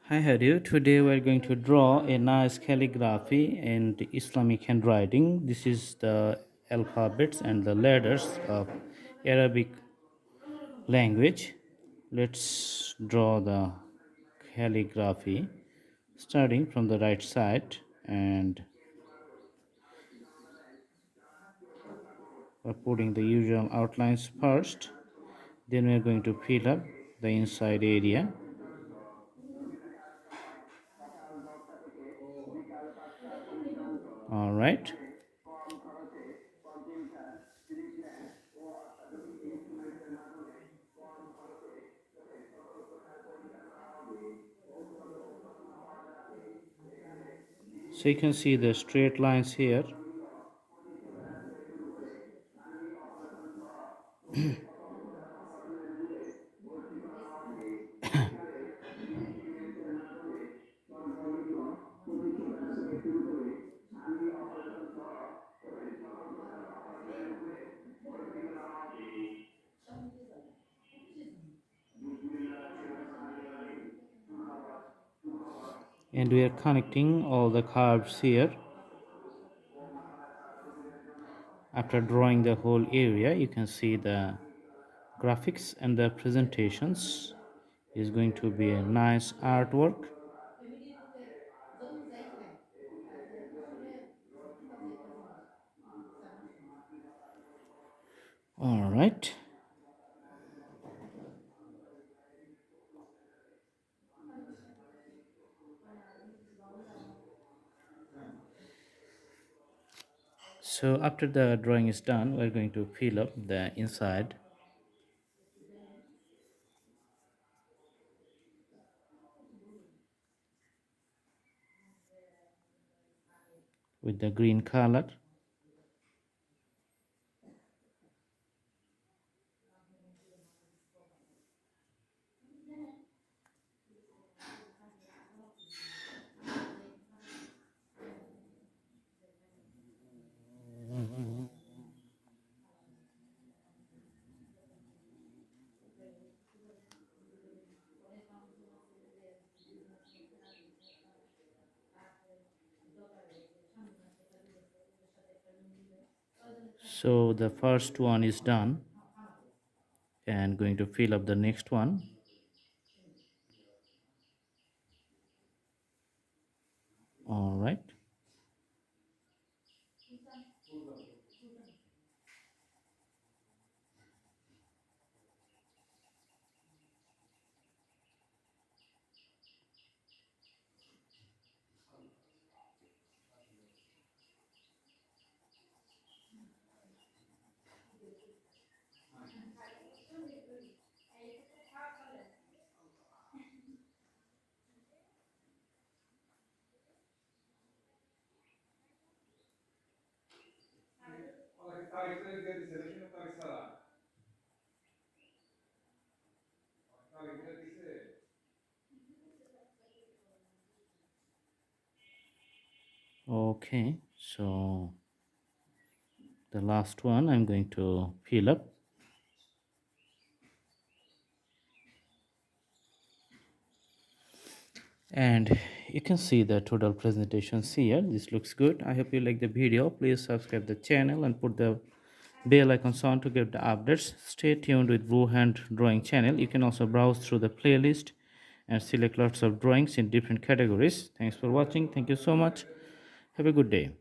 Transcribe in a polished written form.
Hi Hadu, today we are going to draw a nice calligraphy and Islamic handwriting. This is the alphabets and the letters of Arabic language. Let's draw the calligraphy starting from the right side, and we're putting the usual outlines first. Then we're going to fill up the inside area. All right. So you can see the straight lines here. And we are connecting all the curves here. After drawing the whole area, you can see the graphics and the presentations is going to be a nice artwork. All right. So after the drawing is done, we're going to fill up the inside with the green color. So the first one is done, and going to fill up the next one. All right. Okay, so the last one I'm going to fill up. And you can see the total presentations here. This looks good. I hope you like the video. Please subscribe the channel and put the bell icon on to get the updates. Stay tuned with Blue Hand Drawing channel. You can also browse through the playlist and select lots of drawings in different categories. Thanks for watching. Thank you so much. Have a good day.